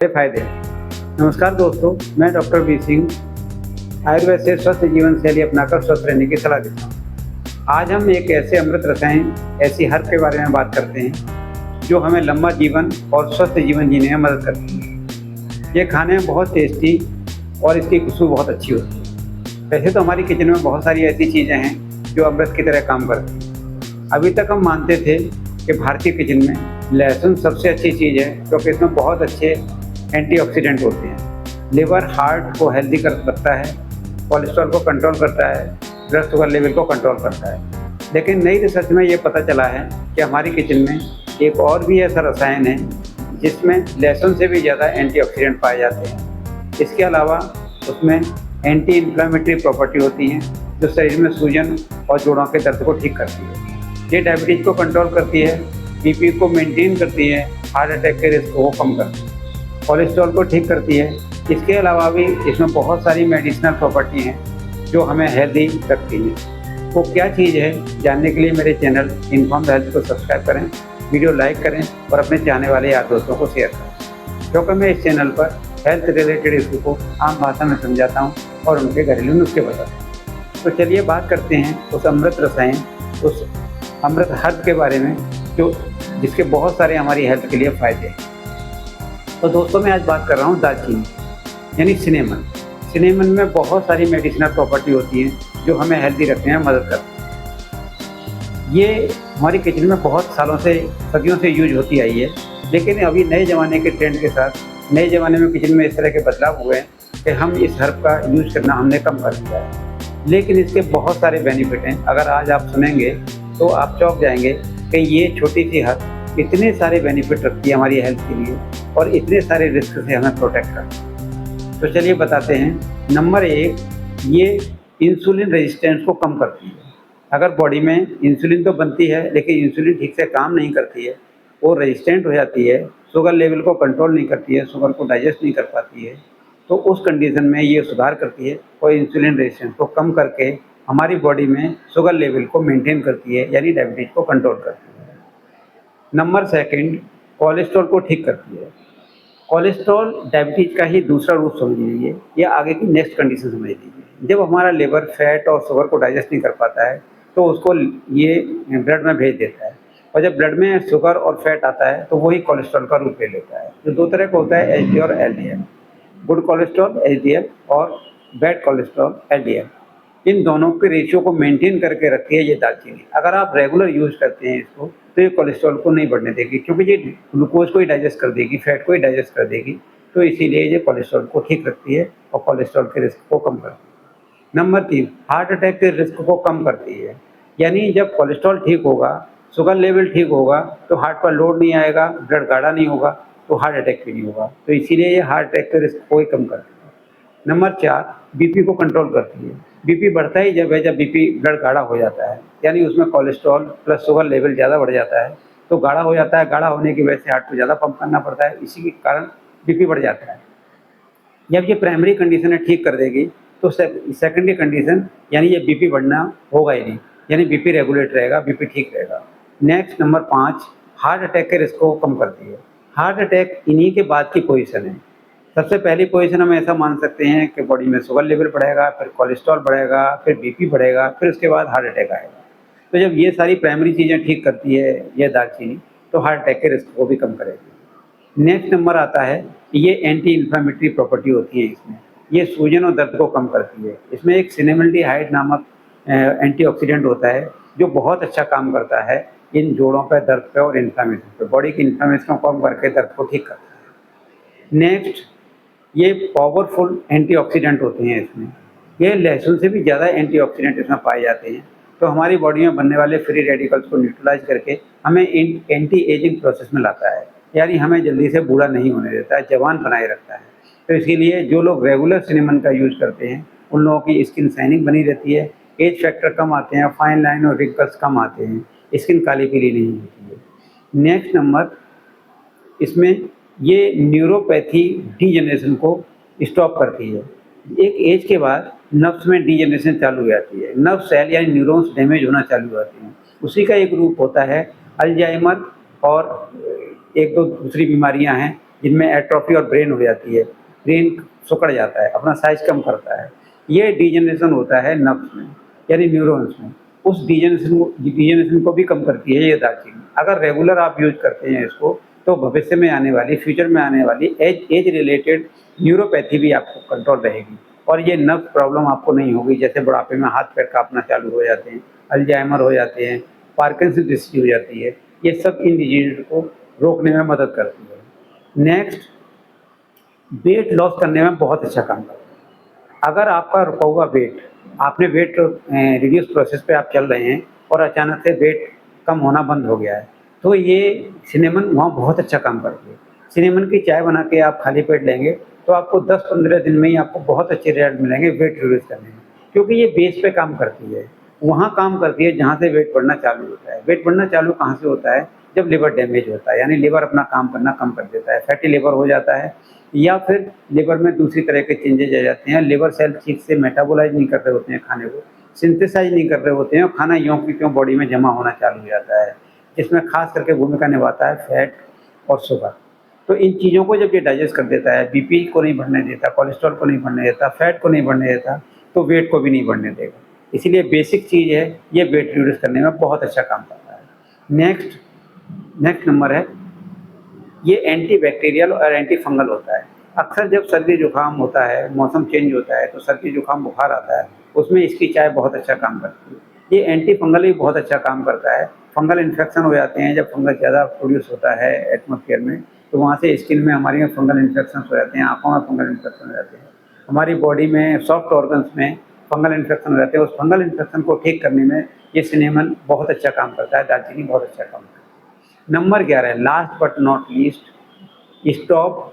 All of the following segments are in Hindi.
फायदे। नमस्कार दोस्तों, मैं डॉक्टर बी सिंह आयुर्वेद से स्वस्थ जीवन शैली अपनाकर स्वस्थ रहने की सलाह देता हूँ। आज हम एक ऐसे अमृत रसायन, ऐसी हर्ब के बारे में बात करते हैं जो हमें लंबा जीवन और स्वस्थ जीवन जीने में मदद करती है। ये खाने में बहुत टेस्टी और इसकी खुशबू बहुत अच्छी होती है। वैसे तो हमारी किचन में बहुत सारी ऐसी चीज़ें हैं जो अमृत की तरह काम करती हैं। अभी तक हम मानते थे कि भारतीय किचन में लहसुन सबसे अच्छी चीज़ है क्योंकि इसमें बहुत अच्छे एंटीऑक्सीडेंट होते हैं। लिवर हार्ट को हेल्दी कर रखता है, कोलेस्ट्रॉल को कंट्रोल करता है, ब्लड शुगर लेवल को कंट्रोल करता है। लेकिन नई रिसर्च में ये पता चला है कि हमारी किचन में एक और भी ऐसा रसायन है जिसमें लहसुन से भी ज़्यादा एंटीऑक्सीडेंट पाए जाते हैं। इसके अलावा उसमें एंटी इन्फ्लेमेटरी प्रॉपर्टी होती हैं जो शरीर में सूजन और जोड़ों के दर्द को ठीक करती है। ये डायबिटीज़ को कंट्रोल करती है, बीपी को मेंटेन करती है, हार्ट अटैक के रिस्क को कम करती है, कोलेस्ट्रॉल को ठीक करती है। इसके अलावा भी इसमें बहुत सारी मेडिसिनल प्रॉपर्टी हैं जो हमें हेल्दी रखती हैं। वो क्या चीज़ है जानने के लिए मेरे चैनल इन्फॉर्म्ड हेल्थ को सब्सक्राइब करें, वीडियो लाइक करें और अपने चाहने वाले यार दोस्तों को शेयर करें, क्योंकि मैं इस चैनल पर हेल्थ रिलेटेड इशू को आम भाषा में समझाता हूँ और उनके घरेलू नुस्खे बताता हूँ। तो चलिए बात करते हैं उस अमृत रसायन, उस अमृत हर्ब के बारे में जिसके बहुत सारे हमारी हेल्थ के लिए फ़ायदे हैं। तो दोस्तों, मैं आज बात कर रहा हूँ दालचीनी यानी सिनेमन। सिनेमन में बहुत सारी मेडिसिनल प्रॉपर्टी होती हैं जो हमें हेल्दी रखने में मदद करती हैं। ये हमारी किचन में बहुत सालों से, सदियों से यूज होती आई है, लेकिन अभी नए ज़माने के ट्रेंड के साथ नए ज़माने में किचन में इस तरह के बदलाव हुए हैं कि हम इस हर्ब का यूज करना हमने कम कर दिया है। लेकिन इसके बहुत सारे बेनिफिट हैं। अगर आज आप सुनेंगे तो आप चौंक जाएंगे कि ये छोटी सी हर्ब इतने सारे बेनिफिट रखती है हमारी हेल्थ के लिए और इतने सारे रिस्क से हमें प्रोटेक्ट करती है। तो चलिए बताते हैं। नंबर 1, ये इंसुलिन रेजिस्टेंस को कम करती है। अगर बॉडी में इंसुलिन तो बनती है लेकिन इंसुलिन ठीक से काम नहीं करती है, वो रेजिस्टेंट हो जाती है, शुगर लेवल को कंट्रोल नहीं करती है, शुगर को डाइजेस्ट नहीं कर पाती है, तो उस कंडीशन में ये सुधार करती है और इंसुलिन रेजिस्टेंस को कम करके हमारी बॉडी में शुगर लेवल को मेंटेन करती है, यानी डायबिटीज़ को कंट्रोल करती है। नंबर 2, कोलेस्ट्रॉल को ठीक करती है। कोलेस्ट्रॉल डायबिटीज़ का ही दूसरा रूप समझ लीजिए या आगे की नेक्स्ट कंडीशन समझ लीजिए। जब हमारा लिवर फैट और शुगर को डाइजेस्ट नहीं कर पाता है तो उसको ये ब्लड में भेज देता है, और जब ब्लड में शुगर और फैट आता है तो वही कोलेस्ट्रॉल का रूप ले लेता है। जो दो तरह का होता है, एचडीएल और एलडीएल। गुड कोलेस्ट्रॉल एचडीएल और बैड कोलेस्ट्रॉल एलडीएल। इन दोनों के रेशियो को मेंटेन करके रखती है ये दालचीनी। अगर आप रेगुलर यूज़ करते हैं इसको तो ये कोलेस्ट्रॉल को नहीं बढ़ने देगी, क्योंकि ये ग्लूकोज को ही डाइजेस्ट कर देगी, फैट को ही डाइजेस्ट कर देगी। तो इसीलिए ये कोलेस्ट्रॉल को ठीक रखती है और कोलेस्ट्रॉल के रिस्क को कम करती है। नंबर 3, हार्ट अटैक के रिस्क को कम करती है। यानी जब कोलेस्ट्रॉल ठीक होगा, शुगर लेवल ठीक होगा तो हार्ट पर लोड नहीं आएगा, ब्लड गाढ़ा नहीं होगा, तो हार्ट अटैक भी नहीं होगा। तो इसीलिए ये हार्ट अटैक के रिस्क को ही कम करती है। नंबर 4, बीपी को कंट्रोल करती है। बीपी बढ़ता ही जब है जब बीपी ब्लड गाढ़ा हो जाता है, यानी उसमें कोलेस्ट्रॉल प्लस शुगर लेवल ज़्यादा बढ़ जाता है, तो गाढ़ा हो जाता है। गाढ़ा होने की वजह से हार्ट को ज़्यादा पंप करना पड़ता है, इसी के कारण बीपी बढ़ जाता है। जब ये प्राइमरी कंडीशन है ठीक कर देगी तो सेकेंडरी कंडीशन यानी ये बीपी बढ़ना होगा ही नहीं, यानी बीपी रेगुलेट रहेगा, बीपी ठीक रहेगा। नेक्स्ट नंबर 5, हार्ट अटैक के रिस्क को कम करती है। हार्ट अटैक इन्हीं के बाद की पोजीशन है। सबसे पहली पोजीशन हम ऐसा मान सकते हैं कि बॉडी में शुगर लेवल बढ़ेगा, फिर कोलेस्ट्रॉल बढ़ेगा, फिर बीपी बढ़ेगा, फिर उसके बाद हार्ट अटैक आएगा। तो जब ये सारी प्राइमरी चीज़ें ठीक करती है ये दालचीनी, तो हार्ट अटैक के रिस्क को भी कम करेगी। नेक्स्ट नंबर आता है, ये एंटी इन्फ्लेमेटरी प्रॉपर्टी होती है इसमें। ये सूजन और दर्द को कम करती है। इसमें एक सिनेमल्डिहाइड नामक एंटीऑक्सीडेंट होता है जो बहुत अच्छा काम करता है इन जोड़ों पर दर्द पे और इन्फ्लेमेशन पे। बॉडी की इन्फ्लेमेशन को कम करके दर्द को ठीक करता है। नेक्स्ट, ये पावरफुल एंटीऑक्सीडेंट होते हैं इसमें। ये लहसुन से भी ज़्यादा एंटीऑक्सीडेंट इसमें पाए जाते हैं, तो हमारी बॉडी में बनने वाले फ्री रेडिकल्स को न्यूट्रलाइज करके हमें एंटी एजिंग प्रोसेस में लाता है, यानी हमें जल्दी से बूढ़ा नहीं होने देता है, जवान बनाए रखता है। तो इसीलिए जो लोग रेगुलर सिनेमन का यूज़ करते हैं उन लोगों की स्किन शाइनिंग बनी रहती है, एज फैक्टर कम आते हैं, फाइन लाइन और रिंकल्स कम आते हैं, स्किन काली पीली नहीं होती है। नेक्स्ट नंबर, इसमें ये न्यूरोपैथी डीजनरेशन को स्टॉप करती है। एक एज के बाद नर्व्स में डीजनरेशन चालू हो जाती है, नर्व सेल यानी न्यूरॉन्स डैमेज होना चालू हो जाते हैं। उसी का एक रूप होता है अल्जाइमर और एक दो दूसरी बीमारियां हैं जिनमें एट्रोफी और ब्रेन हो जाती है, ब्रेन सिकुड़ जाता है, अपना साइज़ कम करता है। ये डिजेनरेशन होता है नर्व्स में, यानी न्यूरॉन्स में। उस डिजेनरेशन को भी कम करती है ये दालचीनी। अगर रेगुलर आप यूज़ करते हैं इसको, तो भविष्य में आने वाली, फ्यूचर में आने वाली एज रिलेटेड न्यूरोपैथी भी आपको कंट्रोल रहेगी और ये नर्व प्रॉब्लम आपको नहीं होगी, जैसे बुढ़ापे में हाथ-पैर काँपना चालू हो जाते हैं, अल्जाइमर हो जाते हैं, पार्किंसन डिसीज़ हो जाती है। ये सब इन डिजीज़ को रोकने में मदद करती है। नेक्स्ट, वेट लॉस करने में बहुत अच्छा काम करता है। अगर आपका रुका हुआ वेट, आपने वेट रिड्यूस प्रोसेस पे आप चल रहे हैं और अचानक से वेट कम होना बंद हो गया है, तो ये सिनेमन वहाँ बहुत अच्छा काम करती है। सिनेमन की चाय बना के आप खाली पेट लेंगे, तो आपको 10-15 दिन में ही आपको बहुत अच्छे रिजल्ट मिलेंगे वेट रिड्यूस करने में, क्योंकि ये बेस पे काम करती है। वहाँ काम करती है जहाँ से वेट बढ़ना चालू होता है। वेट बढ़ना चालू कहाँ से होता है? जब लिवर डैमेज होता है, यानी लिवर अपना काम करना कम कर देता है, फैटी लिवर हो जाता है या फिर लिवर में दूसरी तरह के चेंजेज आ जाते हैं। लिवर सेल ठीक से मेटाबोलाइज़ नहीं कर रहे होते हैं खाने को, सिंथेसाइज़ नहीं कर रहे होते हैं और खाना यों की त्यों बॉडी में जमा होना चालू हो जाता है, जिसमें ख़ास करके भूमिका निभाता है फैट और शुगर। तो इन चीज़ों को जब ये डाइजेस्ट कर देता है, बीपी को नहीं बढ़ने देता, कोलेस्ट्रॉल को नहीं बढ़ने देता, फैट को नहीं बढ़ने देता, तो वेट को भी नहीं बढ़ने देगा। इसीलिए बेसिक चीज़ है, ये वेट रिड्यूस करने में बहुत अच्छा काम करता है। नेक्स्ट नंबर है, ये एंटी बैक्टीरियल और एंटी फंगल होता है। अक्सर जब सर्दी जुकाम होता है, मौसम चेंज होता है, तो सर्दी जुकाम बुखार आता है, उसमें इसकी चाय बहुत अच्छा काम करती है। ये एंटी फंगल भी बहुत अच्छा काम करता है। फंगल इन्फेक्शन हो जाते हैं, जब फंगस ज़्यादा प्रोड्यूस होता है एटमॉस्फेयर में, तो वहाँ से स्किन में हमारी फंगल इन्फेक्शन हो जाते हैं, आँखों में फंगल इन्फेक्शन हो जाते हैं, हमारी बॉडी में सॉफ्ट ऑर्गन्स में फंगल इन्फेक्शन हो जाते हैं। उस फंगल इन्फेक्शन को ठीक करने में ये सिनेमन बहुत अच्छा काम करता है, दालचीनी बहुत अच्छा काम करता है। Number 11, last but not least, stop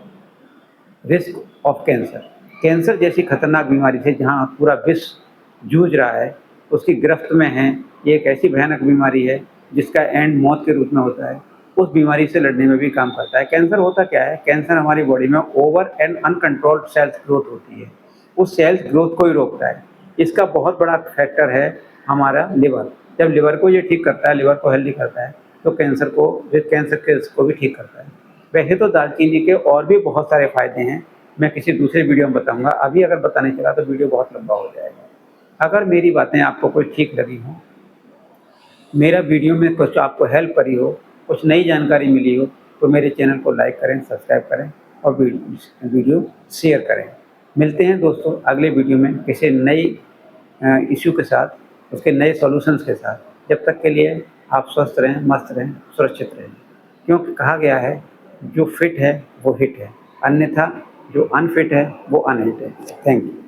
risk of cancer. Cancer जैसी खतरनाक बीमारी से जहाँ पूरा विश्व जूझ रहा है, उसकी गिरफ्त में है, ये एक ऐसी भयानक बीमारी है जिसका एंड मौत के रूप में होता है। उस बीमारी से लड़ने में भी काम करता है। कैंसर होता क्या है? कैंसर हमारी बॉडी में over and uncontrolled cells growth होती है, उस सेल्स ग्रोथ को ही रोकता है। इसका बहुत बड़ा फैक्टर है हमारा लिवर। जब लिवर को ये ठीक करता है, लिवर को हेल्दी करता है, तो कैंसर को भी ठीक करता है। वैसे तो दालचीनी के और भी बहुत सारे फ़ायदे हैं, मैं किसी दूसरे वीडियो में बताऊँगा। अभी अगर बताने चला तो वीडियो बहुत लंबा हो जाएगा। अगर मेरी बातें आपको कोई ठीक लगी हों, मेरा वीडियो में कुछ आपको हेल्प करी हो, कुछ नई जानकारी मिली हो, तो मेरे चैनल को लाइक करें, सब्सक्राइब करें और वीडियो शेयर करें। मिलते हैं दोस्तों अगले वीडियो में किसी नई इश्यू के साथ, उसके नए सॉल्यूशंस के साथ। जब तक के लिए आप स्वस्थ रहें, मस्त रहें, सुरक्षित रहें, क्योंकि कहा गया है जो फिट है वो हिट है, अन्यथा जो अनफिट है वो अनहिट है। Thank you.